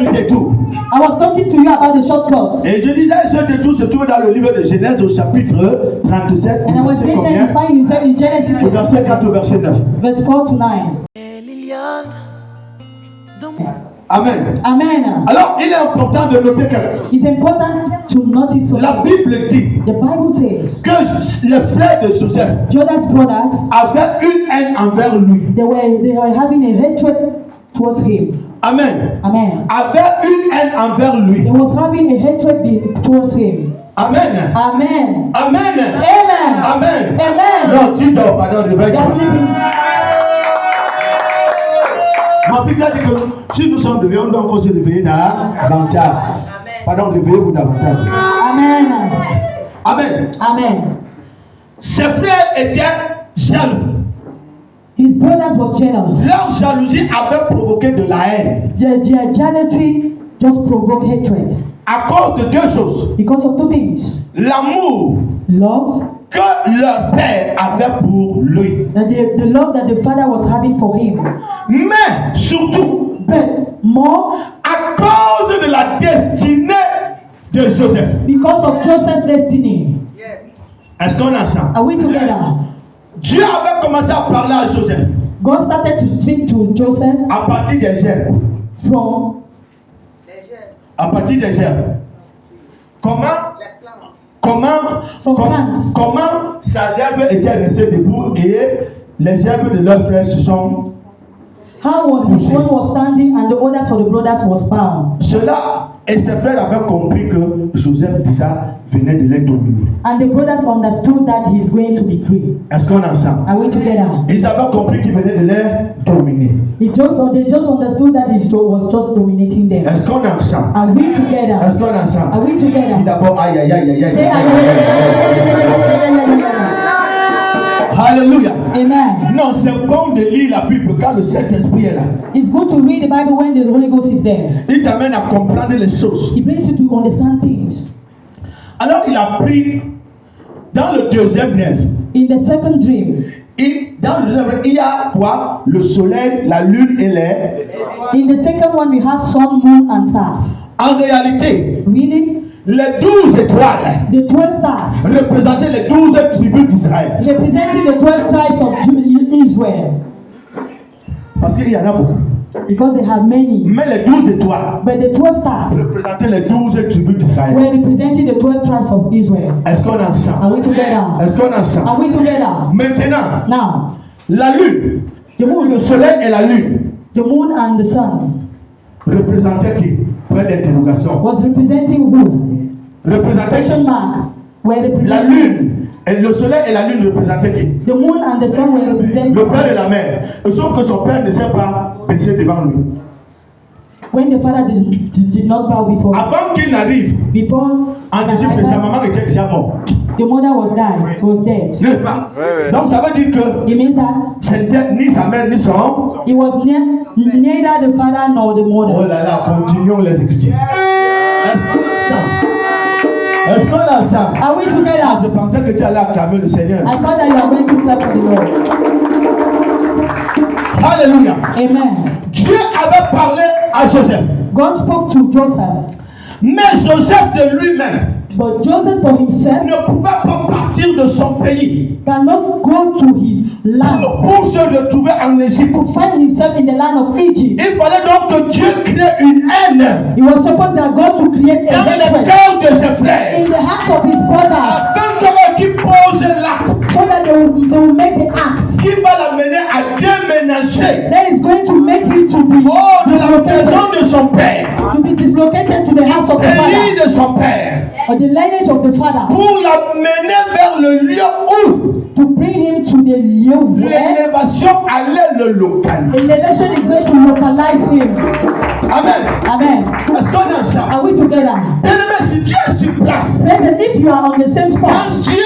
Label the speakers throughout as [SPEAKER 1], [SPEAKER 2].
[SPEAKER 1] du détour.
[SPEAKER 2] I was talking to you about the shortcut.
[SPEAKER 1] Et je disais, ce détour se trouve dans le livre de Genèse au chapitre 37,
[SPEAKER 2] And I was
[SPEAKER 1] verset
[SPEAKER 2] reading that
[SPEAKER 1] combien?
[SPEAKER 2] he find himself in Genesis
[SPEAKER 1] Au verset 4 au verset 9.
[SPEAKER 2] verse 4 to 9.
[SPEAKER 1] Amen.
[SPEAKER 2] Amen.
[SPEAKER 1] Alors, il est important de noter que
[SPEAKER 2] It's important to notice
[SPEAKER 1] la
[SPEAKER 2] something.
[SPEAKER 1] Bible dit
[SPEAKER 2] The Bible says
[SPEAKER 1] que les frères de Joseph
[SPEAKER 2] Judah's brothers
[SPEAKER 1] avaient une haine envers lui.
[SPEAKER 2] they were having a hatred towards him.
[SPEAKER 1] Amen.
[SPEAKER 2] Amen.
[SPEAKER 1] Avaient une haine envers lui.
[SPEAKER 2] They was having a hatred towards him.
[SPEAKER 1] Amen.
[SPEAKER 2] Amen.
[SPEAKER 1] Amen.
[SPEAKER 2] Amen.
[SPEAKER 1] Amen.
[SPEAKER 2] Amen.
[SPEAKER 1] Non, tu dors, pardon,
[SPEAKER 2] They are
[SPEAKER 1] réveille-toi.
[SPEAKER 2] sleeping.
[SPEAKER 1] Mon fils a dit que si nous sommes réveillés, on doit encore se réveiller davantage. Pardon, réveillez-vous davantage.
[SPEAKER 2] Amen.
[SPEAKER 1] Amen.
[SPEAKER 2] Amen.
[SPEAKER 1] Ses frères étaient jaloux.
[SPEAKER 2] His brothers was jealous.
[SPEAKER 1] Leur jalousie avait provoqué de la haine.
[SPEAKER 2] Their jealousy just provoked hatred
[SPEAKER 1] À cause de deux choses.
[SPEAKER 2] because of two things:
[SPEAKER 1] L'amour
[SPEAKER 2] love,
[SPEAKER 1] que leur père avait pour lui.
[SPEAKER 2] that the love that the father was having for him,
[SPEAKER 1] Mais surtout,
[SPEAKER 2] but more
[SPEAKER 1] à cause de la destinée de Joseph.
[SPEAKER 2] because of Joseph's destiny.
[SPEAKER 1] Est-ce qu'on a ça?
[SPEAKER 2] Are we together?
[SPEAKER 1] Dieu avait commencé à parler à Joseph
[SPEAKER 2] God started to speak to Joseph
[SPEAKER 1] à partir des germes.
[SPEAKER 2] from
[SPEAKER 1] À partir des germes. Comment sa gerbe était restée debout et les gerbes de leurs frères se sont.
[SPEAKER 2] how was his one was standing and the others for the brothers was bound.
[SPEAKER 1] Cela et ses frères avaient compris que Joseph déjà venait de les dominer.
[SPEAKER 2] And the brothers understood that he's going to be free.
[SPEAKER 1] Est-ce qu'on a ça?
[SPEAKER 2] Are we together?
[SPEAKER 1] Ils avaient compris qu'il venait de les dominer.
[SPEAKER 2] They just understood that he was just dominating them.
[SPEAKER 1] Est-ce qu'on a ça?
[SPEAKER 2] Are we together?
[SPEAKER 1] Est-ce qu'on a ça?
[SPEAKER 2] Are we together?
[SPEAKER 1] Dis d'abord aïe aïe aïe aïe aïe.
[SPEAKER 2] Say
[SPEAKER 1] aïe, aïe, aïe. Alléluia.
[SPEAKER 2] Amen.
[SPEAKER 1] Non, c'est bon de lire la Bible quand le Saint-Esprit est là.
[SPEAKER 2] It's good to read the Bible when the Holy Ghost is there.
[SPEAKER 1] Il t'amène à comprendre les choses.
[SPEAKER 2] It brings you to understand things.
[SPEAKER 1] Alors il a pris dans le deuxième rêve.
[SPEAKER 2] In the second dream,
[SPEAKER 1] Dans le deuxième rêve, il y a quoi? Le soleil, la lune et les.
[SPEAKER 2] in the second one we have sun, moon and stars.
[SPEAKER 1] En réalité,
[SPEAKER 2] Really?
[SPEAKER 1] les 12 étoiles
[SPEAKER 2] The 12 stars
[SPEAKER 1] représentaient les 12 tribus d'Israël.
[SPEAKER 2] representing the 12 tribes of Israel.
[SPEAKER 1] Parce qu'il y en a beaucoup.
[SPEAKER 2] Because they have many.
[SPEAKER 1] Mais les 12 étoiles
[SPEAKER 2] But the 12 stars
[SPEAKER 1] représentaient les 12 tribus d'Israël.
[SPEAKER 2] were representing the 12 tribes of Israel.
[SPEAKER 1] Est-ce qu'on a ça?
[SPEAKER 2] Are we together?
[SPEAKER 1] Est-ce qu'on a ça?
[SPEAKER 2] Are we together?
[SPEAKER 1] Maintenant,
[SPEAKER 2] Now,
[SPEAKER 1] la lune,
[SPEAKER 2] the
[SPEAKER 1] le
[SPEAKER 2] moon,
[SPEAKER 1] soleil et la lune
[SPEAKER 2] the moon and the sun
[SPEAKER 1] représentaient qui? Point d'interrogation.
[SPEAKER 2] was representing who?
[SPEAKER 1] Représentaient
[SPEAKER 2] Question
[SPEAKER 1] qui?
[SPEAKER 2] mark. Were
[SPEAKER 1] La
[SPEAKER 2] representing
[SPEAKER 1] lune et le soleil et la lune représentaient qui?
[SPEAKER 2] the moon and the sun were representing
[SPEAKER 1] Le père et la mère. Sauf que son père ne s'est pas baissé devant lui.
[SPEAKER 2] when the father did not bow before
[SPEAKER 1] Avant qu'il n'arrive en Égypte, sa maman était déjà morte.
[SPEAKER 2] the mother was dead.
[SPEAKER 1] N'est-ce pas? Donc ça veut dire que
[SPEAKER 2] It means that
[SPEAKER 1] c'était ni sa mère ni son.
[SPEAKER 2] it was neither the father nor the
[SPEAKER 1] Oh
[SPEAKER 2] mother.
[SPEAKER 1] là là, continuons les écritures. Est-ce qu'on a ça? Est-ce qu'on a ça?
[SPEAKER 2] Are we
[SPEAKER 1] Ah,
[SPEAKER 2] together?
[SPEAKER 1] je pensais que tu allais acclamer le Seigneur.
[SPEAKER 2] I thought that you are going to clap for the Lord.
[SPEAKER 1] Alléluia.
[SPEAKER 2] Amen.
[SPEAKER 1] Dieu avait parlé à Joseph.
[SPEAKER 2] God spoke to Joseph,
[SPEAKER 1] Mais Joseph de lui-même
[SPEAKER 2] but Joseph for himself
[SPEAKER 1] ne pouvait pas partir de son pays
[SPEAKER 2] cannot go to his land
[SPEAKER 1] pour se retrouver en Égypte.
[SPEAKER 2] to find himself in the land of Egypt.
[SPEAKER 1] Il fallait donc que Dieu crée une haine
[SPEAKER 2] He was supposed that God to create a
[SPEAKER 1] dans le
[SPEAKER 2] hatred
[SPEAKER 1] cœur de ses frères
[SPEAKER 2] in the hearts of his brothers
[SPEAKER 1] afin que qui pose l'acte
[SPEAKER 2] so that they will make the act
[SPEAKER 1] qui va l'amener à déménager
[SPEAKER 2] that is going to make him to be
[SPEAKER 1] hors de la
[SPEAKER 2] dislocated,
[SPEAKER 1] maison de son père,
[SPEAKER 2] to be dislocated to the house of the
[SPEAKER 1] pays
[SPEAKER 2] father
[SPEAKER 1] de son père,
[SPEAKER 2] or the lineage of the father
[SPEAKER 1] pour l'amener vers le lieu où
[SPEAKER 2] to bring him to the lieu where
[SPEAKER 1] l'élévation allait le localiser.
[SPEAKER 2] elevation is going to localize him.
[SPEAKER 1] Amen.
[SPEAKER 2] Amen.
[SPEAKER 1] Est-ce qu'on a ça?
[SPEAKER 2] Are we together?
[SPEAKER 1] Bien-aimé, si Dieu est sur place,
[SPEAKER 2] Brethren, if you are on the same spot,
[SPEAKER 1] quand Dieu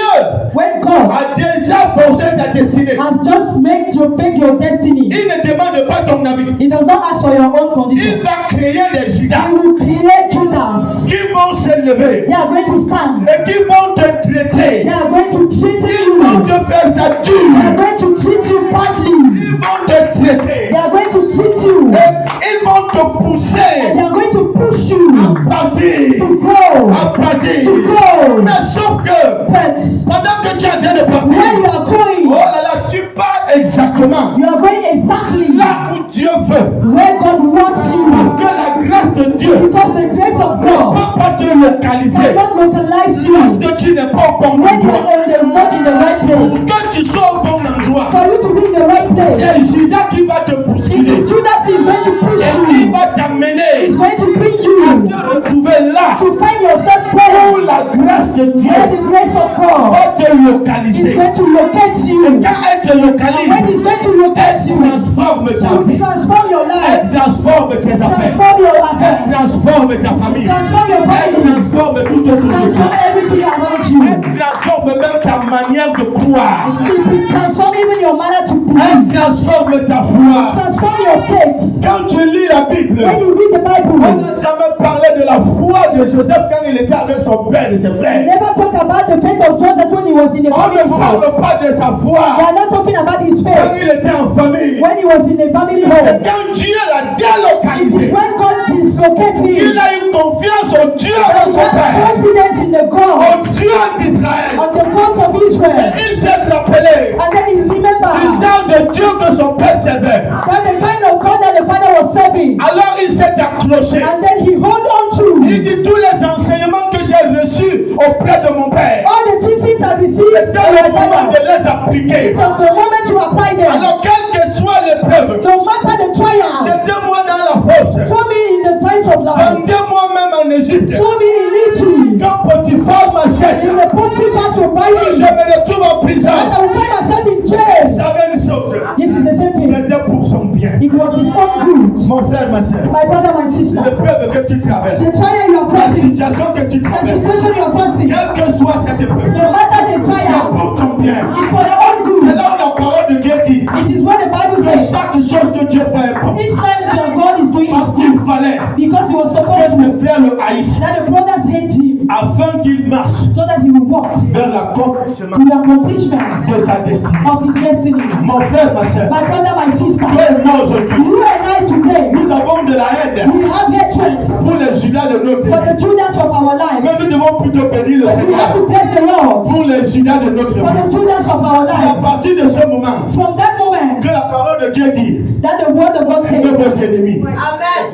[SPEAKER 2] when God
[SPEAKER 1] a déjà forgé ta destinée,
[SPEAKER 2] has just made you pick your destiny,
[SPEAKER 1] il ne demande pas ton avis.
[SPEAKER 2] He does not ask for your own
[SPEAKER 1] Il
[SPEAKER 2] condition.
[SPEAKER 1] va créer des
[SPEAKER 2] He
[SPEAKER 1] Judas
[SPEAKER 2] will create Judas.
[SPEAKER 1] qui vont s'élever
[SPEAKER 2] They are going to stand.
[SPEAKER 1] et qui vont te traiter.
[SPEAKER 2] They are going to treat
[SPEAKER 1] Ils vont
[SPEAKER 2] you.
[SPEAKER 1] te faire ça
[SPEAKER 2] They are
[SPEAKER 1] dur.
[SPEAKER 2] going to treat you badly.
[SPEAKER 1] Ils vont te traiter.
[SPEAKER 2] They are going to treat you.
[SPEAKER 1] Et ils vont te
[SPEAKER 2] And
[SPEAKER 1] pousser
[SPEAKER 2] they are going to you
[SPEAKER 1] à partir,
[SPEAKER 2] to grow,
[SPEAKER 1] à partir.
[SPEAKER 2] to grow.
[SPEAKER 1] Mais sauf que
[SPEAKER 2] But
[SPEAKER 1] pendant que tu es en train de
[SPEAKER 2] when
[SPEAKER 1] partir,
[SPEAKER 2] you are going,
[SPEAKER 1] oh là là, tu pars exactement
[SPEAKER 2] you are going exactly
[SPEAKER 1] là où Dieu veut.
[SPEAKER 2] where God wants
[SPEAKER 1] Parce
[SPEAKER 2] you.
[SPEAKER 1] que la grâce de Dieu ne
[SPEAKER 2] Because the grace of
[SPEAKER 1] peut
[SPEAKER 2] God
[SPEAKER 1] pas te localiser
[SPEAKER 2] cannot localize you
[SPEAKER 1] lorsque tu n'es pas au bon
[SPEAKER 2] when you
[SPEAKER 1] endroit.
[SPEAKER 2] are not in the right
[SPEAKER 1] Pour
[SPEAKER 2] place.
[SPEAKER 1] que tu sois au bon endroit,
[SPEAKER 2] For you to be in the right place,
[SPEAKER 1] c'est Judas qui va te
[SPEAKER 2] it
[SPEAKER 1] bousculer.
[SPEAKER 2] is Judas is going to push
[SPEAKER 1] Et il
[SPEAKER 2] you.
[SPEAKER 1] va t'amener
[SPEAKER 2] He's going to bring
[SPEAKER 1] à
[SPEAKER 2] you
[SPEAKER 1] te retrouver là
[SPEAKER 2] to find yourself
[SPEAKER 1] où
[SPEAKER 2] there
[SPEAKER 1] la grâce de
[SPEAKER 2] where
[SPEAKER 1] Dieu
[SPEAKER 2] the grace of God
[SPEAKER 1] va te
[SPEAKER 2] is
[SPEAKER 1] localiser.
[SPEAKER 2] going to locate
[SPEAKER 1] Et
[SPEAKER 2] you.
[SPEAKER 1] quand elle te
[SPEAKER 2] And when
[SPEAKER 1] localise,
[SPEAKER 2] it's going to locate
[SPEAKER 1] elle
[SPEAKER 2] you,
[SPEAKER 1] transforme ta
[SPEAKER 2] to
[SPEAKER 1] vie.
[SPEAKER 2] transform your
[SPEAKER 1] Elle
[SPEAKER 2] life,
[SPEAKER 1] transforme tes affaires.
[SPEAKER 2] transform your
[SPEAKER 1] Elle
[SPEAKER 2] affairs,
[SPEAKER 1] transforme ta famille.
[SPEAKER 2] transform your
[SPEAKER 1] Elle
[SPEAKER 2] family,
[SPEAKER 1] transforme tout autour de
[SPEAKER 2] transform
[SPEAKER 1] toi.
[SPEAKER 2] everything around you.
[SPEAKER 1] Elle transforme même ta manière de croire.
[SPEAKER 2] It transform even your manner to
[SPEAKER 1] Elle
[SPEAKER 2] believe,
[SPEAKER 1] transforme ta foi.
[SPEAKER 2] transform your faith.
[SPEAKER 1] Quand tu lis la Bible,
[SPEAKER 2] When you read the
[SPEAKER 1] on
[SPEAKER 2] Bible,
[SPEAKER 1] n'a jamais parlé de la foi de Joseph quand il était avec son père et ses
[SPEAKER 2] we
[SPEAKER 1] frères.
[SPEAKER 2] never talk about the faith of Joseph when he was in the
[SPEAKER 1] On ne
[SPEAKER 2] family house.
[SPEAKER 1] parle pas de sa
[SPEAKER 2] We
[SPEAKER 1] foi
[SPEAKER 2] are not talking about his
[SPEAKER 1] quand
[SPEAKER 2] faith
[SPEAKER 1] il était en famille.
[SPEAKER 2] when he was in a family
[SPEAKER 1] C'est
[SPEAKER 2] home.
[SPEAKER 1] quand Dieu l'a
[SPEAKER 2] It is
[SPEAKER 1] délocalisé.
[SPEAKER 2] when God dislocates
[SPEAKER 1] Il
[SPEAKER 2] him
[SPEAKER 1] a eu confiance au Dieu
[SPEAKER 2] that
[SPEAKER 1] de
[SPEAKER 2] he
[SPEAKER 1] son
[SPEAKER 2] has
[SPEAKER 1] père,
[SPEAKER 2] confidence in the God,
[SPEAKER 1] au Dieu d'Israël.
[SPEAKER 2] on the God of Israel.
[SPEAKER 1] Et il s'est rappelé
[SPEAKER 2] And then he
[SPEAKER 1] du
[SPEAKER 2] remembered
[SPEAKER 1] genre de Dieu que son père servait.
[SPEAKER 2] that the kind of God that the father was serving.
[SPEAKER 1] Alors il s'est accroché.
[SPEAKER 2] And then he hold on
[SPEAKER 1] Il
[SPEAKER 2] to
[SPEAKER 1] dit tous les enseignements que j'ai reçus auprès de mon père.
[SPEAKER 2] all the teachings I received
[SPEAKER 1] C'était
[SPEAKER 2] from
[SPEAKER 1] le
[SPEAKER 2] my
[SPEAKER 1] moment
[SPEAKER 2] father.
[SPEAKER 1] de les appliquer.
[SPEAKER 2] It was the moment to apply them.
[SPEAKER 1] Alors quelle que soit l'épreuve,
[SPEAKER 2] No matter the trial,
[SPEAKER 1] jetez-moi dans la fosse.
[SPEAKER 2] show me in the times of life,
[SPEAKER 1] Vendez-moi même en Égypte.
[SPEAKER 2] show me in Egypt,
[SPEAKER 1] Quand Potiphar m'achète,
[SPEAKER 2] in the Potiphar's
[SPEAKER 1] que
[SPEAKER 2] surviving,
[SPEAKER 1] je me retrouve en prison.
[SPEAKER 2] and I will find myself in jail.
[SPEAKER 1] Savez une chose,
[SPEAKER 2] This is the same thing.
[SPEAKER 1] c'était pour son bien.
[SPEAKER 2] It was his own good.
[SPEAKER 1] Mon frère, ma soeur,
[SPEAKER 2] My brother, my sister,
[SPEAKER 1] l'épreuve que tu traverses,
[SPEAKER 2] the trial you are
[SPEAKER 1] la
[SPEAKER 2] facing,
[SPEAKER 1] situation que tu
[SPEAKER 2] the
[SPEAKER 1] traverses,
[SPEAKER 2] situation you are facing,
[SPEAKER 1] quelle que soit cette épreuve,
[SPEAKER 2] no matter the
[SPEAKER 1] c'est
[SPEAKER 2] trial,
[SPEAKER 1] pour ton bien.
[SPEAKER 2] it's for your own
[SPEAKER 1] C'est
[SPEAKER 2] good.
[SPEAKER 1] là où la parole de Dieu dit
[SPEAKER 2] It is what the Bible
[SPEAKER 1] que
[SPEAKER 2] says.
[SPEAKER 1] chaque chose que Dieu fait est bonne.
[SPEAKER 2] Each time that God is doing
[SPEAKER 1] Parce
[SPEAKER 2] his
[SPEAKER 1] qu'il
[SPEAKER 2] good,
[SPEAKER 1] fallait
[SPEAKER 2] because he was
[SPEAKER 1] que
[SPEAKER 2] supposed to,
[SPEAKER 1] ses frères le haïssent
[SPEAKER 2] that the brothers hate him,
[SPEAKER 1] afin qu'il marche
[SPEAKER 2] so that he will walk
[SPEAKER 1] vers l'accomplissement
[SPEAKER 2] to the accomplishment
[SPEAKER 1] de sa destinée.
[SPEAKER 2] of his destiny.
[SPEAKER 1] Mon frère, ma soeur,
[SPEAKER 2] My brother, my sister,
[SPEAKER 1] toi et moi aujourd'hui,
[SPEAKER 2] you and I today,
[SPEAKER 1] nous avons de la haine
[SPEAKER 2] we have hatred
[SPEAKER 1] pour les Judas de notre
[SPEAKER 2] for
[SPEAKER 1] vie.
[SPEAKER 2] the Judas of our lives.
[SPEAKER 1] Mais nous devons plutôt bénir le
[SPEAKER 2] We have
[SPEAKER 1] Seigneur
[SPEAKER 2] to bless the Lord
[SPEAKER 1] pour les Judas de notre
[SPEAKER 2] for the
[SPEAKER 1] vie.
[SPEAKER 2] Judas of our
[SPEAKER 1] C'est à
[SPEAKER 2] lives.
[SPEAKER 1] partir de ce moment
[SPEAKER 2] From that moment,
[SPEAKER 1] que la parole de Dieu dit
[SPEAKER 2] that the word of God
[SPEAKER 1] aimez
[SPEAKER 2] says,
[SPEAKER 1] vos ennemis.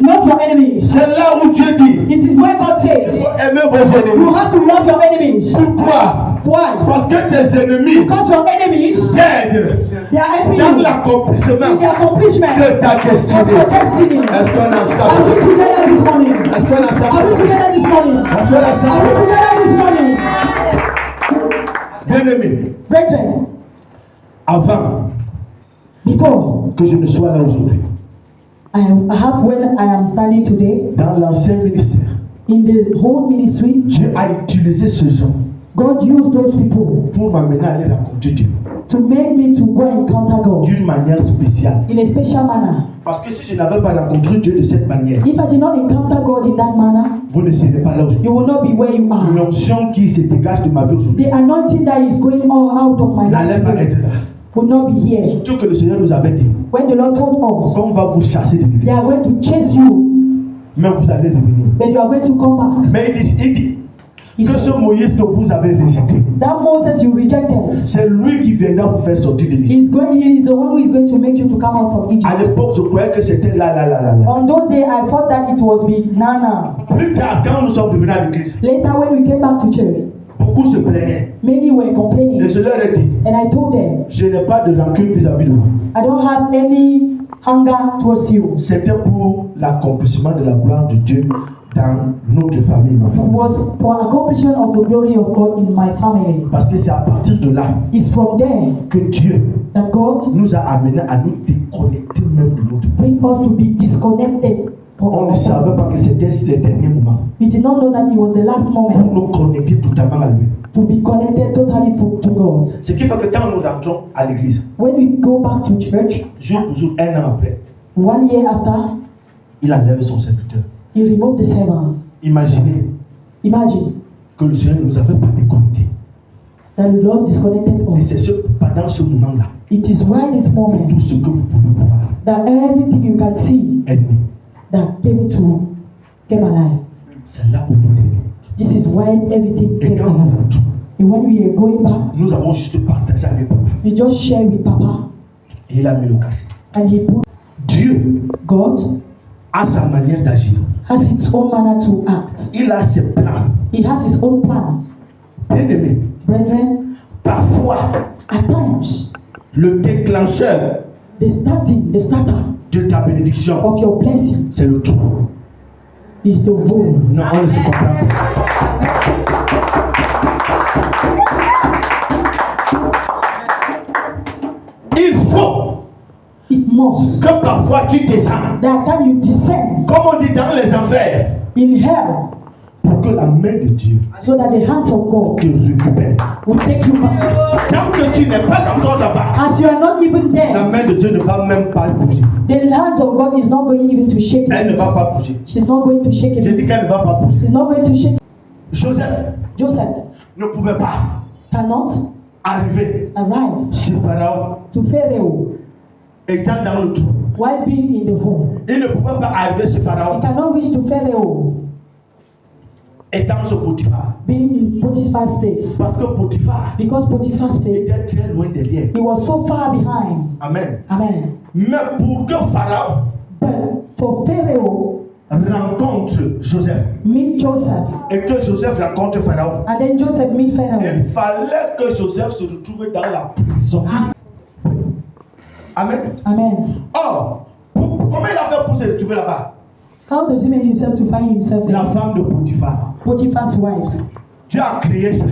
[SPEAKER 2] love your enemies.
[SPEAKER 1] C'est là où Dieu dit
[SPEAKER 2] It is where God says,
[SPEAKER 1] aimez vos
[SPEAKER 2] you
[SPEAKER 1] ennemis.
[SPEAKER 2] have to love your enemies.
[SPEAKER 1] Pourquoi?
[SPEAKER 2] Why?
[SPEAKER 1] Parce que tes ennemis
[SPEAKER 2] Because your enemies,
[SPEAKER 1] t'aident
[SPEAKER 2] they are helping
[SPEAKER 1] dans
[SPEAKER 2] you
[SPEAKER 1] l'accomplissement
[SPEAKER 2] in the accomplishment
[SPEAKER 1] de ta
[SPEAKER 2] of
[SPEAKER 1] destinée.
[SPEAKER 2] your destiny.
[SPEAKER 1] Est-ce qu'on a
[SPEAKER 2] Are
[SPEAKER 1] ça?
[SPEAKER 2] we together this morning?
[SPEAKER 1] Est-ce qu'on a ça?
[SPEAKER 2] Are we together this morning?
[SPEAKER 1] Est-ce qu'on a
[SPEAKER 2] Are we
[SPEAKER 1] ça?
[SPEAKER 2] together this morning?
[SPEAKER 1] Bien-aimé,
[SPEAKER 2] Brethren,
[SPEAKER 1] avant
[SPEAKER 2] before
[SPEAKER 1] que je ne sois là aujourd'hui,
[SPEAKER 2] I have when I am standing today
[SPEAKER 1] dans l'ancien ministère,
[SPEAKER 2] in the whole ministry,
[SPEAKER 1] Dieu a utilisé ces hommes
[SPEAKER 2] God used those people
[SPEAKER 1] pour m'amener à aller rencontrer Dieu
[SPEAKER 2] to make me to go encounter God
[SPEAKER 1] d'une manière spéciale.
[SPEAKER 2] in a special manner.
[SPEAKER 1] Parce que si je n'avais pas rencontré Dieu de cette manière,
[SPEAKER 2] If I did not encounter God in that manner,
[SPEAKER 1] vous ne serez pas là aujourd'hui.
[SPEAKER 2] you will not be where you are.
[SPEAKER 1] L'onction qui se dégage de ma vie aujourd'hui
[SPEAKER 2] The anointing that is going all out of my
[SPEAKER 1] n'allait pas
[SPEAKER 2] life
[SPEAKER 1] être là.
[SPEAKER 2] will not be here.
[SPEAKER 1] Surtout que le Seigneur nous avait dit
[SPEAKER 2] When the Lord told us,
[SPEAKER 1] qu'on va vous chasser de
[SPEAKER 2] they
[SPEAKER 1] l'église,
[SPEAKER 2] are going to chase you,
[SPEAKER 1] mais vous allez revenir.
[SPEAKER 2] but you are going to come back.
[SPEAKER 1] Mais il dit
[SPEAKER 2] He
[SPEAKER 1] que
[SPEAKER 2] said,
[SPEAKER 1] ce Moïse que vous avez rejeté,
[SPEAKER 2] that Moses you rejected,
[SPEAKER 1] c'est lui qui viendra vous faire sortir de l'Égypte.
[SPEAKER 2] he is the one who is going to make you to come out from
[SPEAKER 1] À
[SPEAKER 2] Egypt.
[SPEAKER 1] l'époque, je croyais que c'était là.
[SPEAKER 2] On those days, I thought that it was with Nana.
[SPEAKER 1] Plus tard, quand nous sommes revenus à l'église,
[SPEAKER 2] Later, when we came back to church,
[SPEAKER 1] beaucoup se plaignaient.
[SPEAKER 2] many were
[SPEAKER 1] Et
[SPEAKER 2] complaining,
[SPEAKER 1] je leur ai dit,
[SPEAKER 2] and I told them,
[SPEAKER 1] je n'ai pas de rancune vis-à-vis de vous.
[SPEAKER 2] I don't have any hunger towards you.
[SPEAKER 1] C'était pour l'accomplissement de la gloire de Dieu dans notre famille, ma
[SPEAKER 2] It
[SPEAKER 1] famille.
[SPEAKER 2] was for accomplishment of the glory of God in my family.
[SPEAKER 1] Parce que c'est à partir de là
[SPEAKER 2] It's from there
[SPEAKER 1] que Dieu
[SPEAKER 2] that God
[SPEAKER 1] nous a amenés à nous déconnecter même de notre pays.
[SPEAKER 2] bring us to be disconnected from
[SPEAKER 1] On ne
[SPEAKER 2] our
[SPEAKER 1] savait pas que c'était les derniers moments
[SPEAKER 2] We did not know that it was the last
[SPEAKER 1] pour
[SPEAKER 2] moment
[SPEAKER 1] nous connecter totalement à lui.
[SPEAKER 2] to be connected totally to God.
[SPEAKER 1] Ce qui fait que quand nous rentrons à l'église,
[SPEAKER 2] When we go back to church,
[SPEAKER 1] jour pour jour, un an après,
[SPEAKER 2] 1 year after,
[SPEAKER 1] il enlève son serviteur.
[SPEAKER 2] he removed the servants.
[SPEAKER 1] Imaginez
[SPEAKER 2] Imagine
[SPEAKER 1] que le Seigneur ne nous avait pas déconnectés.
[SPEAKER 2] that the Lord disconnected
[SPEAKER 1] Et
[SPEAKER 2] us.
[SPEAKER 1] c'est pendant ce moment-là
[SPEAKER 2] It is why this
[SPEAKER 1] que
[SPEAKER 2] moment
[SPEAKER 1] tout ce que vous pouvez voir
[SPEAKER 2] that everything you can see
[SPEAKER 1] est né.
[SPEAKER 2] that came alive.
[SPEAKER 1] C'est là où tout est.
[SPEAKER 2] This is why everything
[SPEAKER 1] Et
[SPEAKER 2] came
[SPEAKER 1] quand nous
[SPEAKER 2] out.
[SPEAKER 1] rentrons,
[SPEAKER 2] And when we are going back,
[SPEAKER 1] nous avons juste partagé avec papa.
[SPEAKER 2] we just share with Papa.
[SPEAKER 1] Et il a mis le caché.
[SPEAKER 2] And he put
[SPEAKER 1] Dieu
[SPEAKER 2] God
[SPEAKER 1] a sa manière d'agir.
[SPEAKER 2] has his own manner to act.
[SPEAKER 1] Il a ses plans.
[SPEAKER 2] He has his own plans.
[SPEAKER 1] Bien-aimé,
[SPEAKER 2] Brethren,
[SPEAKER 1] parfois,
[SPEAKER 2] at times,
[SPEAKER 1] le déclencheur
[SPEAKER 2] the starter
[SPEAKER 1] de ta bénédiction,
[SPEAKER 2] of your blessing
[SPEAKER 1] c'est le trou.
[SPEAKER 2] is the hole.
[SPEAKER 1] Non, on ne se comprend pas. Il faut
[SPEAKER 2] It must.
[SPEAKER 1] que parfois tu descends,
[SPEAKER 2] That time you descend
[SPEAKER 1] comme on dit dans les enfers,
[SPEAKER 2] in hell,
[SPEAKER 1] pour que la main de Dieu
[SPEAKER 2] so that the hands of God
[SPEAKER 1] te récupère.
[SPEAKER 2] will take you back.
[SPEAKER 1] Tant que tu n'es pas encore là-bas,
[SPEAKER 2] As you are not even
[SPEAKER 1] la
[SPEAKER 2] there,
[SPEAKER 1] main de Dieu ne va même pas bouger.
[SPEAKER 2] the hands of God is not going even to shake
[SPEAKER 1] Elle ne va
[SPEAKER 2] it.
[SPEAKER 1] pas bouger.
[SPEAKER 2] She's not going to shake
[SPEAKER 1] J'ai dit
[SPEAKER 2] it.
[SPEAKER 1] qu'elle ne va pas bouger.
[SPEAKER 2] She's not going to shake.
[SPEAKER 1] Joseph
[SPEAKER 2] Joseph
[SPEAKER 1] ne pouvait pas
[SPEAKER 2] cannot
[SPEAKER 1] arriver
[SPEAKER 2] arrive
[SPEAKER 1] chez Pharaon
[SPEAKER 2] to Pharaoh
[SPEAKER 1] étant dans le trou.
[SPEAKER 2] while being in the home.
[SPEAKER 1] Il ne pouvait pas arriver chez
[SPEAKER 2] He
[SPEAKER 1] Pharaon
[SPEAKER 2] cannot reach to Pharaoh
[SPEAKER 1] étant chez Potiphar.
[SPEAKER 2] being in Potiphar's place.
[SPEAKER 1] Parce que Potiphar
[SPEAKER 2] Because Potiphar's place,
[SPEAKER 1] était très loin derrière.
[SPEAKER 2] he was so far behind.
[SPEAKER 1] Amen.
[SPEAKER 2] Amen.
[SPEAKER 1] Mais pour que Pharaon
[SPEAKER 2] But for Pharaoh
[SPEAKER 1] rencontre Joseph
[SPEAKER 2] meet Joseph,
[SPEAKER 1] et que Joseph rencontre Pharaon,
[SPEAKER 2] and then Joseph meet Pharaoh,
[SPEAKER 1] il fallait que Joseph se retrouve dans la prison. Amen.
[SPEAKER 2] Amen.
[SPEAKER 1] Or, comment il a fait pour se retrouver là-bas?
[SPEAKER 2] How does he make himself to find himself
[SPEAKER 1] La
[SPEAKER 2] there?
[SPEAKER 1] femme de Potiphar.
[SPEAKER 2] Potiphar's wives.
[SPEAKER 1] Dieu a créé ça.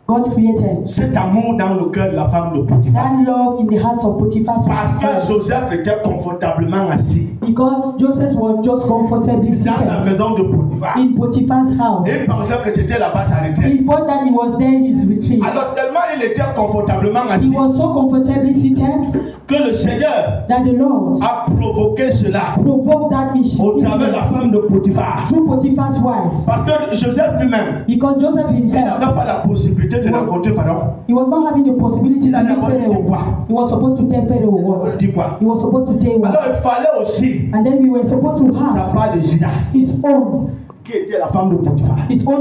[SPEAKER 2] God created
[SPEAKER 1] Cet amour dans le cœur de la femme de Potiphar.
[SPEAKER 2] that love in the hearts of Potiphar's
[SPEAKER 1] Parce que
[SPEAKER 2] wives.
[SPEAKER 1] Joseph était confortablement assis
[SPEAKER 2] Because Joseph was just comfortably
[SPEAKER 1] dans la
[SPEAKER 2] seated
[SPEAKER 1] maison de Potiphar.
[SPEAKER 2] in Potiphar's house.
[SPEAKER 1] Il pensait que c'était là-bas sa retraite.
[SPEAKER 2] He thought that he was there in his retreat.
[SPEAKER 1] Alors tellement il était confortablement
[SPEAKER 2] He
[SPEAKER 1] assis
[SPEAKER 2] was so comfortably seated
[SPEAKER 1] que le Seigneur
[SPEAKER 2] that the Lord
[SPEAKER 1] a provoqué cela
[SPEAKER 2] provoked that issue
[SPEAKER 1] au travers de la femme de Potiphar.
[SPEAKER 2] through Potiphar's wife.
[SPEAKER 1] Parce que Joseph lui-même,
[SPEAKER 2] Because Joseph
[SPEAKER 1] il
[SPEAKER 2] himself,
[SPEAKER 1] n'avait pas la possibilité de rencontrer Pharaon.
[SPEAKER 2] he was not having the possibility to meet Pharaoh. He was supposed to tell Pharaoh what?
[SPEAKER 1] Dis quoi?
[SPEAKER 2] He was supposed to tell
[SPEAKER 1] Alors
[SPEAKER 2] what?
[SPEAKER 1] il fallait aussi
[SPEAKER 2] And then we were supposed to
[SPEAKER 1] sa
[SPEAKER 2] have
[SPEAKER 1] part de Judas,
[SPEAKER 2] his own
[SPEAKER 1] qui était la femme de Potiphar,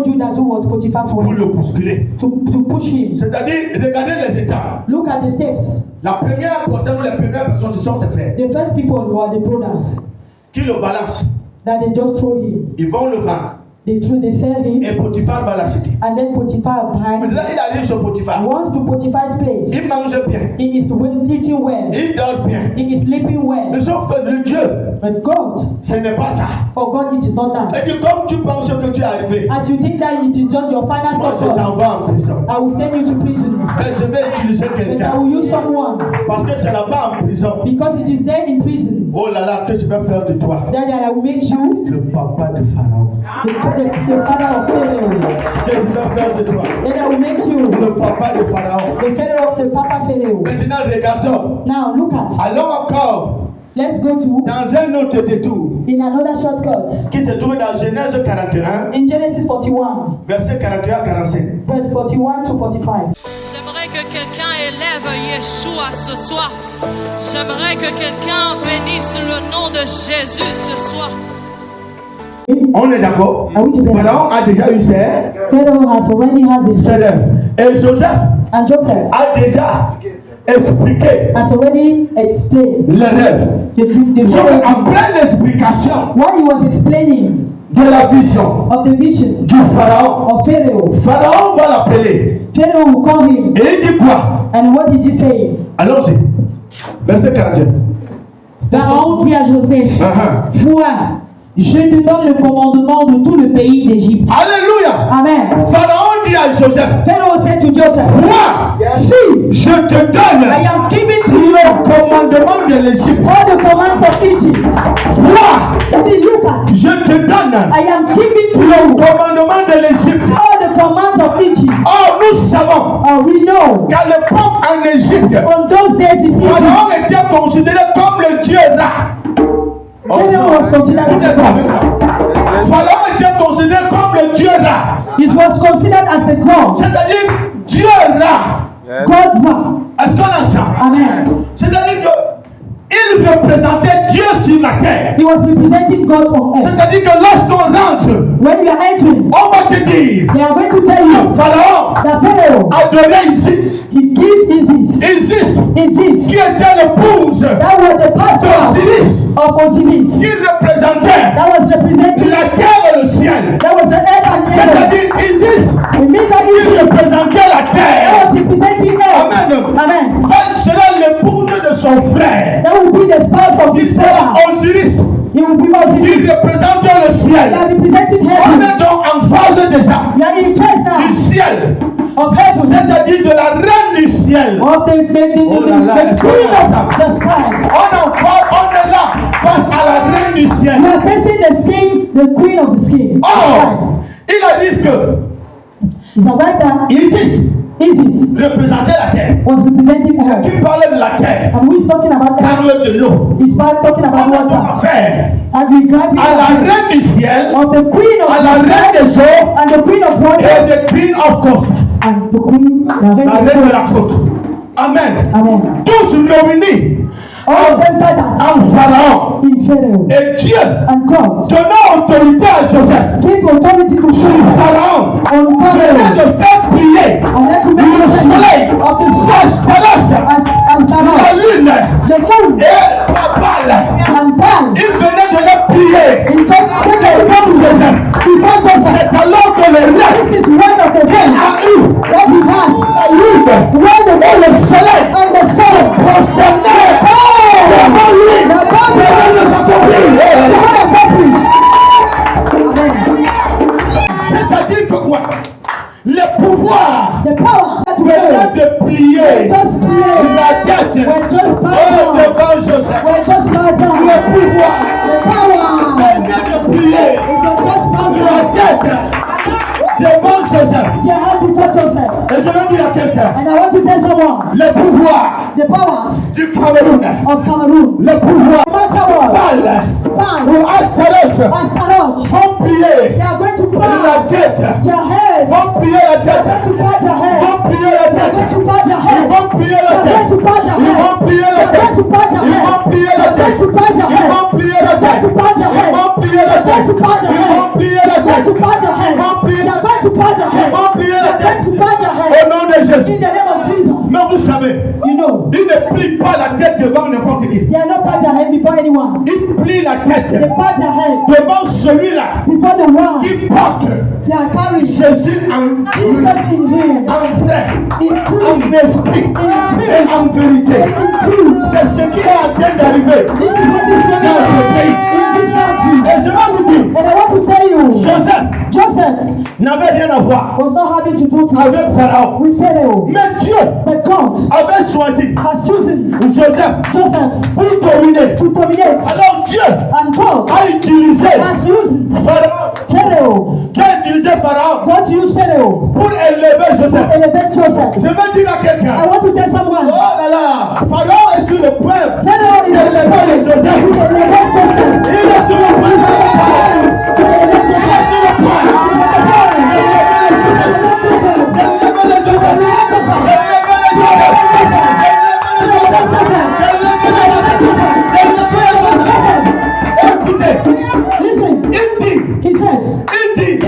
[SPEAKER 2] Judas who was Potiphar's
[SPEAKER 1] pour
[SPEAKER 2] wife
[SPEAKER 1] le bousculer.
[SPEAKER 2] to push him.
[SPEAKER 1] C'est-à-dire, regardez les étapes.
[SPEAKER 2] Look at the steps.
[SPEAKER 1] La première personne ou les premières personnes, ce sont ses frères
[SPEAKER 2] The first people were the brothers
[SPEAKER 1] qui le balancent.
[SPEAKER 2] that they just throw him.
[SPEAKER 1] Ils vont le vendre.
[SPEAKER 2] They sell him,
[SPEAKER 1] Et Potiphar va l'acheter.
[SPEAKER 2] and then Potiphar buys.
[SPEAKER 1] Maintenant, il arrive sur Potiphar.
[SPEAKER 2] Once to Potiphar's place,
[SPEAKER 1] Il mange bien.
[SPEAKER 2] he is eating well,
[SPEAKER 1] Il dort bien.
[SPEAKER 2] he is sleeping well.
[SPEAKER 1] Sauf que le Dieu,
[SPEAKER 2] But God,
[SPEAKER 1] ce n'est pas ça.
[SPEAKER 2] for God, it is not that.
[SPEAKER 1] Et puis comme tu penses que tu es arrivé,
[SPEAKER 2] As you think that it is just your final
[SPEAKER 1] moi je
[SPEAKER 2] step,
[SPEAKER 1] t'envoie en prison.
[SPEAKER 2] I will send you to prison.
[SPEAKER 1] Et je vais utiliser
[SPEAKER 2] But I
[SPEAKER 1] quelqu'un.
[SPEAKER 2] will use someone
[SPEAKER 1] Parce que c'est là-bas en prison.
[SPEAKER 2] because it is there in prison
[SPEAKER 1] Oh là là, que je vais faire de toi
[SPEAKER 2] that I will make you
[SPEAKER 1] le papa de Pharaon.
[SPEAKER 2] the father of Pharaoh.
[SPEAKER 1] Que je vais faire de toi
[SPEAKER 2] Then I will make you
[SPEAKER 1] le papa de Pharaon.
[SPEAKER 2] the Pharaoh of the Papa Pharaoh.
[SPEAKER 1] Maintenant, regardons.
[SPEAKER 2] Now look at.
[SPEAKER 1] Allons encore
[SPEAKER 2] Let's go to
[SPEAKER 1] dans un autre détour
[SPEAKER 2] in another shortcut
[SPEAKER 1] qui se trouve dans Genèse 41,
[SPEAKER 2] in Genesis 41,
[SPEAKER 1] verset 41 à 45.
[SPEAKER 2] verse 41 to 45.
[SPEAKER 3] J'aimerais que quelqu'un élève Yeshua ce soir. J'aimerais que quelqu'un bénisse le nom de Jésus ce soir.
[SPEAKER 1] On est d'accord?
[SPEAKER 2] Are we together?
[SPEAKER 1] Pharaon a déjà eu ses
[SPEAKER 2] Pharaoh has his
[SPEAKER 1] rêves. Et Joseph
[SPEAKER 2] and Joseph
[SPEAKER 1] a déjà expliqué
[SPEAKER 2] has already explained
[SPEAKER 1] les rêves.
[SPEAKER 2] the
[SPEAKER 1] Donc,
[SPEAKER 2] vision.
[SPEAKER 1] après l'explication
[SPEAKER 2] While he was explaining
[SPEAKER 1] de la vision
[SPEAKER 2] of the vision
[SPEAKER 1] du Pharaon,
[SPEAKER 2] of Pharaoh,
[SPEAKER 1] Pharaon va l'appeler.
[SPEAKER 2] Pharaoh will call him,
[SPEAKER 1] Et il dit quoi?
[SPEAKER 2] and what did he say?
[SPEAKER 1] Allons-y. Verset 41.
[SPEAKER 4] Pharaon dit à Joseph,
[SPEAKER 1] Uh-huh.
[SPEAKER 4] vois, je te donne le commandement de tout le pays d'Égypte.
[SPEAKER 1] Alléluia.
[SPEAKER 2] Amen.
[SPEAKER 1] Pharaon dit à Joseph,
[SPEAKER 2] Pharaoh said to Joseph,
[SPEAKER 1] moi,
[SPEAKER 2] see,
[SPEAKER 1] je te donne
[SPEAKER 2] I am giving to you
[SPEAKER 1] le commandement de l'Égypte.
[SPEAKER 2] all the commands of Egypt.
[SPEAKER 1] Moi,
[SPEAKER 2] See, look at,
[SPEAKER 1] je te donne
[SPEAKER 2] I am giving to
[SPEAKER 1] le
[SPEAKER 2] you
[SPEAKER 1] commandement de l'Égypte.
[SPEAKER 2] all the commands of Egypt.
[SPEAKER 1] Or, nous savons
[SPEAKER 2] We know
[SPEAKER 1] qu'à l'époque en Égypte,
[SPEAKER 2] on those days in Egypt,
[SPEAKER 1] Pharaon était considéré comme le dieu Ra.
[SPEAKER 2] Pharaoh was considered
[SPEAKER 1] Vous
[SPEAKER 2] as
[SPEAKER 1] êtes
[SPEAKER 2] a
[SPEAKER 1] avec
[SPEAKER 2] god.
[SPEAKER 1] moi? Pharaon était considéré comme le dieu Ra.
[SPEAKER 2] He was considered as a god.
[SPEAKER 1] C'est-à-dire Dieu Ra.
[SPEAKER 2] God Ra.
[SPEAKER 1] Est-ce qu'on entend?
[SPEAKER 2] Amen.
[SPEAKER 1] C'est-à-dire que il il représentait Dieu sur la terre.
[SPEAKER 2] He was representing God on earth.
[SPEAKER 1] C'est-à-dire que lorsqu'on rentre,
[SPEAKER 2] When you are entering,
[SPEAKER 1] on va te dire,
[SPEAKER 2] they are going to tell you
[SPEAKER 1] Pharaon
[SPEAKER 2] that Pharaoh,
[SPEAKER 1] a donné Isis.
[SPEAKER 2] he gave
[SPEAKER 1] Isis,
[SPEAKER 2] Isis,
[SPEAKER 1] qui était l'épouse
[SPEAKER 2] that was the pastor
[SPEAKER 1] d'Osiris,
[SPEAKER 2] of Osiris,
[SPEAKER 1] qui représentait
[SPEAKER 2] that was representing,
[SPEAKER 1] la terre et le ciel.
[SPEAKER 2] that was the earth and heaven.
[SPEAKER 1] C'est-à-dire Isis,
[SPEAKER 2] It means that
[SPEAKER 1] qui
[SPEAKER 2] Isis,
[SPEAKER 1] représentait la
[SPEAKER 2] that
[SPEAKER 1] terre.
[SPEAKER 2] was representing earth.
[SPEAKER 1] Amen.
[SPEAKER 2] Amen.
[SPEAKER 1] Elle sera l'épouse de son frère,
[SPEAKER 2] That will be the spouse of
[SPEAKER 1] qui
[SPEAKER 2] his
[SPEAKER 1] sera
[SPEAKER 2] brother.
[SPEAKER 1] Osiris,
[SPEAKER 2] He will be
[SPEAKER 1] qui
[SPEAKER 2] Osiris.
[SPEAKER 1] représente le
[SPEAKER 2] They
[SPEAKER 1] ciel.
[SPEAKER 2] are representing
[SPEAKER 1] On
[SPEAKER 2] heaven.
[SPEAKER 1] est donc en phase déjà
[SPEAKER 2] We are in first
[SPEAKER 1] du
[SPEAKER 2] now
[SPEAKER 1] ciel,
[SPEAKER 2] of heaven.
[SPEAKER 1] c'est-à-dire de la reine du ciel.
[SPEAKER 2] Of the
[SPEAKER 1] Oh là là,
[SPEAKER 2] the queen of the sky.
[SPEAKER 1] On est là face à la reine du ciel.
[SPEAKER 2] We are facing the queen of the sky.
[SPEAKER 1] Or, il arrive que
[SPEAKER 2] It's a right that
[SPEAKER 1] Isis
[SPEAKER 2] Isis
[SPEAKER 1] représentait la terre.
[SPEAKER 2] was representing
[SPEAKER 1] Qui
[SPEAKER 2] her.
[SPEAKER 1] parlait de la terre,
[SPEAKER 2] And who is talking about that?
[SPEAKER 1] parle de l'eau.
[SPEAKER 2] He's talking
[SPEAKER 1] On
[SPEAKER 2] about
[SPEAKER 1] a donc
[SPEAKER 2] water.
[SPEAKER 1] affaire
[SPEAKER 2] And we grab
[SPEAKER 1] à la
[SPEAKER 2] it
[SPEAKER 1] reine du ciel,
[SPEAKER 2] of the queen of
[SPEAKER 1] à la
[SPEAKER 2] the
[SPEAKER 1] reine
[SPEAKER 2] sky
[SPEAKER 1] des eaux
[SPEAKER 2] and the queen of water
[SPEAKER 1] et the queen of coast,
[SPEAKER 2] and the queen, the
[SPEAKER 1] la
[SPEAKER 2] reine
[SPEAKER 1] reine de
[SPEAKER 2] of
[SPEAKER 1] la
[SPEAKER 2] water.
[SPEAKER 1] côte. Amen.
[SPEAKER 2] Amen.
[SPEAKER 1] Tous réunis
[SPEAKER 2] All of them gathered
[SPEAKER 1] en Pharaon.
[SPEAKER 2] in Pharaoh.
[SPEAKER 1] Et Dieu
[SPEAKER 2] And God
[SPEAKER 1] donna autorité à Joseph
[SPEAKER 2] gave authority to
[SPEAKER 1] sur
[SPEAKER 2] Pharaoh
[SPEAKER 1] Pharaon.
[SPEAKER 2] on
[SPEAKER 1] Il
[SPEAKER 2] Pharaoh
[SPEAKER 1] de faire prier
[SPEAKER 2] and then to make
[SPEAKER 1] le
[SPEAKER 2] the
[SPEAKER 1] soleil,
[SPEAKER 2] of the
[SPEAKER 1] la
[SPEAKER 2] sun
[SPEAKER 1] stelesse,
[SPEAKER 2] and
[SPEAKER 1] la
[SPEAKER 2] Pharaoh,
[SPEAKER 1] lune
[SPEAKER 2] the moon
[SPEAKER 1] et la balle.
[SPEAKER 2] and Pan.
[SPEAKER 1] Il venait de leur prier.
[SPEAKER 2] In fact,
[SPEAKER 1] Comme Joseph.
[SPEAKER 2] because Joseph,
[SPEAKER 1] C'est alors que le roi
[SPEAKER 2] this is one of the things
[SPEAKER 1] a eu
[SPEAKER 2] that he has.
[SPEAKER 1] la lune
[SPEAKER 2] When the
[SPEAKER 1] et le soleil
[SPEAKER 2] and the sun
[SPEAKER 1] prosternés devant lui.
[SPEAKER 2] the God
[SPEAKER 1] Devant de s'accomplir. C'est-à-dire que quoi? Le pouvoir
[SPEAKER 2] the power that we
[SPEAKER 1] venait
[SPEAKER 2] have
[SPEAKER 1] de plier
[SPEAKER 2] just play
[SPEAKER 1] la tête
[SPEAKER 2] when just
[SPEAKER 1] oh,
[SPEAKER 2] power
[SPEAKER 1] devant Joseph.
[SPEAKER 2] when just power
[SPEAKER 1] Le pouvoir
[SPEAKER 2] the power
[SPEAKER 1] venait de plier
[SPEAKER 2] it was just
[SPEAKER 1] la
[SPEAKER 2] power
[SPEAKER 1] tête devant Joseph.
[SPEAKER 2] your hand before Joseph.
[SPEAKER 1] Et je vais dire à quelqu'un,
[SPEAKER 2] And I want to tell someone
[SPEAKER 1] le pouvoir
[SPEAKER 2] the powers
[SPEAKER 1] du Cameroun,
[SPEAKER 2] of Cameroon,
[SPEAKER 1] le pouvoir
[SPEAKER 2] no matter what,
[SPEAKER 1] Baal
[SPEAKER 2] Pan
[SPEAKER 1] ou Astarès
[SPEAKER 2] and Saroch,
[SPEAKER 1] vont plier
[SPEAKER 2] they are going to
[SPEAKER 1] la
[SPEAKER 2] bow
[SPEAKER 1] tête,
[SPEAKER 2] their heads.
[SPEAKER 1] vont plier la
[SPEAKER 2] They are going
[SPEAKER 1] tête,
[SPEAKER 2] to bow their heads.
[SPEAKER 1] vont plier la
[SPEAKER 2] They are going
[SPEAKER 1] tête,
[SPEAKER 2] to bow their
[SPEAKER 1] ils
[SPEAKER 2] heads.
[SPEAKER 1] vont plier
[SPEAKER 2] They
[SPEAKER 1] la
[SPEAKER 2] are going
[SPEAKER 1] tête,
[SPEAKER 2] to bow their
[SPEAKER 1] ils vont
[SPEAKER 2] heads.
[SPEAKER 1] plier
[SPEAKER 2] They
[SPEAKER 1] la
[SPEAKER 2] are going
[SPEAKER 1] tête,
[SPEAKER 2] to bow their
[SPEAKER 1] ils
[SPEAKER 2] heads.
[SPEAKER 1] vont plier
[SPEAKER 2] They
[SPEAKER 1] la
[SPEAKER 2] are going
[SPEAKER 1] tête,
[SPEAKER 2] to bow their
[SPEAKER 1] ils
[SPEAKER 2] heads.
[SPEAKER 1] vont plier la
[SPEAKER 2] They are
[SPEAKER 1] tête,
[SPEAKER 2] going to bow their
[SPEAKER 1] ils
[SPEAKER 2] heads.
[SPEAKER 1] vont plier
[SPEAKER 2] They
[SPEAKER 1] la
[SPEAKER 2] are going
[SPEAKER 1] tête,
[SPEAKER 2] to bow their
[SPEAKER 1] ils
[SPEAKER 2] heads.
[SPEAKER 1] vont plier
[SPEAKER 2] They
[SPEAKER 1] la
[SPEAKER 2] are going
[SPEAKER 1] tête,
[SPEAKER 2] to bow their heads.
[SPEAKER 1] ils vont plier
[SPEAKER 2] They
[SPEAKER 1] la
[SPEAKER 2] are
[SPEAKER 1] tête,
[SPEAKER 2] going to bow their
[SPEAKER 1] ils
[SPEAKER 2] heads.
[SPEAKER 1] vont plier
[SPEAKER 2] They
[SPEAKER 1] la
[SPEAKER 2] are going
[SPEAKER 1] tête.
[SPEAKER 2] to bow their
[SPEAKER 1] Au
[SPEAKER 2] heads.
[SPEAKER 1] nom de Jésus.
[SPEAKER 2] In the name of Jesus.
[SPEAKER 1] Mais vous savez,
[SPEAKER 2] You know,
[SPEAKER 1] il ne plie pas la tête devant n'importe qui.
[SPEAKER 2] they are not bow their head before anyone.
[SPEAKER 1] Il plie la
[SPEAKER 2] They
[SPEAKER 1] tête
[SPEAKER 2] bow their head
[SPEAKER 1] devant celui-là
[SPEAKER 2] before the one
[SPEAKER 1] qui porte
[SPEAKER 2] they are carrying.
[SPEAKER 1] Jésus en
[SPEAKER 2] Jesus in him.
[SPEAKER 1] vrai,
[SPEAKER 2] In
[SPEAKER 1] en
[SPEAKER 2] truth.
[SPEAKER 1] esprit et en vérité.
[SPEAKER 2] In truth.
[SPEAKER 1] C'est ce qui est en train d'arriver
[SPEAKER 2] This is what is going
[SPEAKER 1] dans ce
[SPEAKER 2] on
[SPEAKER 1] pays.
[SPEAKER 2] in this country.
[SPEAKER 1] Et je vais vous dire,
[SPEAKER 2] And I want to tell you,
[SPEAKER 1] Joseph
[SPEAKER 2] Joseph
[SPEAKER 1] n'avait rien à voir
[SPEAKER 2] was not having to do
[SPEAKER 1] avec Pharaon.
[SPEAKER 2] with Pharaoh.
[SPEAKER 1] Mais Dieu
[SPEAKER 2] But God
[SPEAKER 1] avait choisi
[SPEAKER 2] has chosen
[SPEAKER 1] Joseph
[SPEAKER 2] Joseph
[SPEAKER 1] pour dominer.
[SPEAKER 2] to dominate.
[SPEAKER 1] Alors Dieu
[SPEAKER 2] And God
[SPEAKER 1] a utilisé
[SPEAKER 2] has used
[SPEAKER 1] Pharaon,
[SPEAKER 2] Pharaoh.
[SPEAKER 1] qui a utilisé Pharaon
[SPEAKER 2] God used Pharaoh
[SPEAKER 1] pour élever
[SPEAKER 2] to
[SPEAKER 1] Joseph.
[SPEAKER 2] elevate Joseph.
[SPEAKER 1] Je veux dire à quelqu'un,
[SPEAKER 2] I want to tell someone,
[SPEAKER 1] oh là là, Pharaon est sur le point
[SPEAKER 2] Pharaoh is
[SPEAKER 1] d'élever
[SPEAKER 2] elevate
[SPEAKER 1] Joseph.
[SPEAKER 2] Joseph.
[SPEAKER 1] Il est sur le point
[SPEAKER 2] To elevate
[SPEAKER 1] Il est
[SPEAKER 2] Joseph.
[SPEAKER 1] sur le point d'élever les Joseph. Écoutez,
[SPEAKER 2] Listen,
[SPEAKER 1] il dit,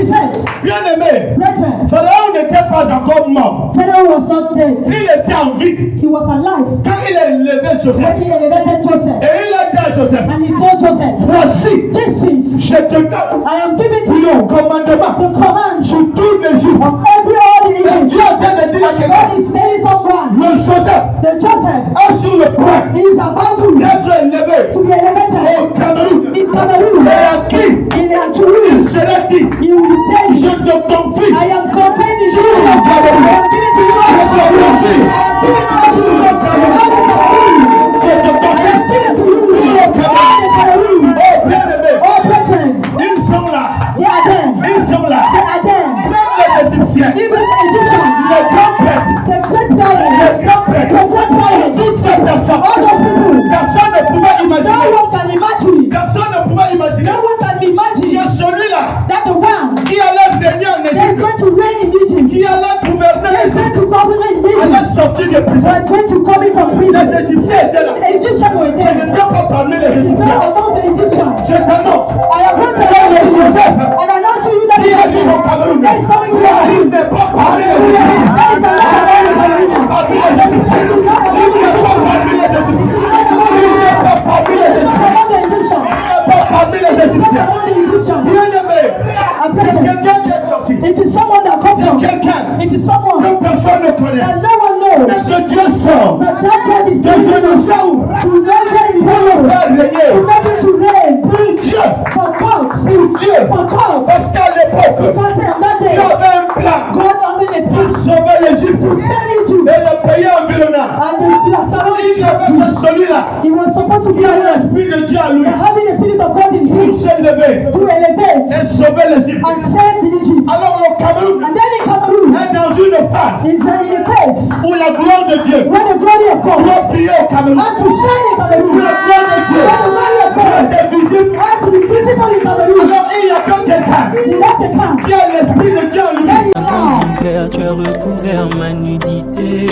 [SPEAKER 1] bien aimé,
[SPEAKER 2] brethren,
[SPEAKER 1] Pharaon n'était pas encore mort.
[SPEAKER 2] Pharaoh was not dead.
[SPEAKER 1] S'il était en vie,
[SPEAKER 2] He was alive
[SPEAKER 1] quand il a élevé Joseph,
[SPEAKER 2] when he elevated Joseph.
[SPEAKER 1] et il a dit à Joseph,
[SPEAKER 2] And he told Joseph,
[SPEAKER 1] voici,
[SPEAKER 2] this is,
[SPEAKER 1] je te donne
[SPEAKER 2] I am giving to
[SPEAKER 1] le
[SPEAKER 2] you
[SPEAKER 1] commandement
[SPEAKER 2] the command
[SPEAKER 1] sur tout l'Égypte.
[SPEAKER 2] of every holy
[SPEAKER 1] Et
[SPEAKER 2] image.
[SPEAKER 1] Dieu est en train de dire à
[SPEAKER 2] And
[SPEAKER 1] quelqu'un,
[SPEAKER 2] God is telling someone,
[SPEAKER 1] le Joseph
[SPEAKER 2] the Joseph
[SPEAKER 1] est sur le point
[SPEAKER 2] is about to
[SPEAKER 1] d'être élevé
[SPEAKER 2] be elevated
[SPEAKER 1] au Cameroun.
[SPEAKER 2] in Cameroon.
[SPEAKER 1] Et à qui
[SPEAKER 2] In Anturu,
[SPEAKER 1] il sera dit,
[SPEAKER 2] he will tell
[SPEAKER 1] je
[SPEAKER 2] you,
[SPEAKER 1] te confie
[SPEAKER 2] I am confining you.
[SPEAKER 1] le
[SPEAKER 2] I
[SPEAKER 1] Cameroun.
[SPEAKER 2] am giving to you.
[SPEAKER 1] Je te confie
[SPEAKER 2] I am giving to you. All the Cameroon.
[SPEAKER 1] Je te
[SPEAKER 2] I am
[SPEAKER 1] confie.
[SPEAKER 2] giving to you. All the Cameroon.
[SPEAKER 1] Oh bien-aimé,
[SPEAKER 2] All brethren,
[SPEAKER 1] ils sont là.
[SPEAKER 2] they are there.
[SPEAKER 1] Ils sont là.
[SPEAKER 2] They are there.
[SPEAKER 1] Même les Égyptiens,
[SPEAKER 2] Even the Egyptians,
[SPEAKER 1] les grands prêtres,
[SPEAKER 2] the great giants,
[SPEAKER 1] les grands
[SPEAKER 2] the
[SPEAKER 1] prêtres,
[SPEAKER 2] great giants,
[SPEAKER 1] toutes ces personnes,
[SPEAKER 2] all those people,
[SPEAKER 1] personne ne pouvait
[SPEAKER 2] no
[SPEAKER 1] imaginer,
[SPEAKER 2] one can imagine.
[SPEAKER 1] personne ne pouvait imaginer
[SPEAKER 2] No one can imagine
[SPEAKER 1] que celui-là
[SPEAKER 2] that the one
[SPEAKER 1] qui allait régner en
[SPEAKER 2] that is
[SPEAKER 1] Égypte,
[SPEAKER 2] going to reign in Egypt,
[SPEAKER 1] qui allait gouverner
[SPEAKER 2] that is
[SPEAKER 1] l'Égypte,
[SPEAKER 2] going to govern in Egypt,
[SPEAKER 1] allait sortir de prison.
[SPEAKER 2] was going to come in from
[SPEAKER 1] Les
[SPEAKER 2] prison.
[SPEAKER 1] Égyptiens étaient là.
[SPEAKER 2] The Egyptians were
[SPEAKER 1] Je ne
[SPEAKER 2] there.
[SPEAKER 1] tiens pas parmi les Égyptiens.
[SPEAKER 2] Now among the Egyptians,
[SPEAKER 1] Je t'annonce.
[SPEAKER 2] I am going to tell you,
[SPEAKER 1] Joseph,
[SPEAKER 2] and I know to you that
[SPEAKER 1] qui arrive au Cameroun,
[SPEAKER 2] that is coming
[SPEAKER 1] qui arrive n'est pas parmi les Égyptiens.
[SPEAKER 2] That is
[SPEAKER 1] Parmi les Égyptiens. Il n'est pas parmi les Égyptiens. Il n'est pas parmi les Égyptiens.
[SPEAKER 2] among the Egyptians.
[SPEAKER 1] Il n'est pas parmi les
[SPEAKER 2] Not
[SPEAKER 1] Égyptiens.
[SPEAKER 2] among the Egyptians.
[SPEAKER 1] Bien-aimé, c'est quelqu'un qui est sorti.
[SPEAKER 2] It is someone that comes
[SPEAKER 1] C'est
[SPEAKER 2] from.
[SPEAKER 1] quelqu'un
[SPEAKER 2] It is someone
[SPEAKER 1] que personne ne connaît.
[SPEAKER 2] that no one knows.
[SPEAKER 1] Mais que Dieu sort
[SPEAKER 2] But that God is
[SPEAKER 1] de je
[SPEAKER 2] using
[SPEAKER 1] ne sais où
[SPEAKER 2] to render in
[SPEAKER 1] pour le
[SPEAKER 2] heaven,
[SPEAKER 1] faire
[SPEAKER 2] to
[SPEAKER 1] régner.
[SPEAKER 2] make it to reign
[SPEAKER 1] Pour Dieu,
[SPEAKER 2] for God,
[SPEAKER 1] pour Dieu.
[SPEAKER 2] for God.
[SPEAKER 1] Parce qu'à l'époque,
[SPEAKER 2] Because on that
[SPEAKER 1] il y
[SPEAKER 2] day,
[SPEAKER 1] avait un plan
[SPEAKER 2] God having a
[SPEAKER 1] pour
[SPEAKER 2] plan
[SPEAKER 1] sauver l'Égypte
[SPEAKER 2] to send Egypt
[SPEAKER 1] et le pays environnant.
[SPEAKER 2] and the surrounding
[SPEAKER 1] Il n'y avait que celui-là
[SPEAKER 2] He was supposed to be
[SPEAKER 1] qui a
[SPEAKER 2] alone.
[SPEAKER 1] l'esprit de Dieu à lui
[SPEAKER 2] Having the spirit of God in
[SPEAKER 1] pour
[SPEAKER 2] him
[SPEAKER 1] s'élever
[SPEAKER 2] to elevate
[SPEAKER 1] et sauver l'Égypte.
[SPEAKER 2] and send in Egypt.
[SPEAKER 1] Alors le Cameroun
[SPEAKER 2] And then in Cameroon,
[SPEAKER 1] est dans une phase
[SPEAKER 2] is in a place
[SPEAKER 1] où la gloire de Dieu
[SPEAKER 2] where the glory of God
[SPEAKER 1] doit briller au Cameroun.
[SPEAKER 2] had to shine in
[SPEAKER 1] Où
[SPEAKER 2] Cameroon.
[SPEAKER 1] la gloire de Dieu
[SPEAKER 2] Where the glory of
[SPEAKER 1] doit
[SPEAKER 2] God
[SPEAKER 1] être visible.
[SPEAKER 2] had to be visible in Cameroon.
[SPEAKER 1] Alors il n'y a que quelqu'un
[SPEAKER 2] He left the camp.
[SPEAKER 1] qui a l'esprit de Dieu en lui.
[SPEAKER 2] Then he
[SPEAKER 5] Quand
[SPEAKER 2] left.
[SPEAKER 5] tu as recouvert ma nudité.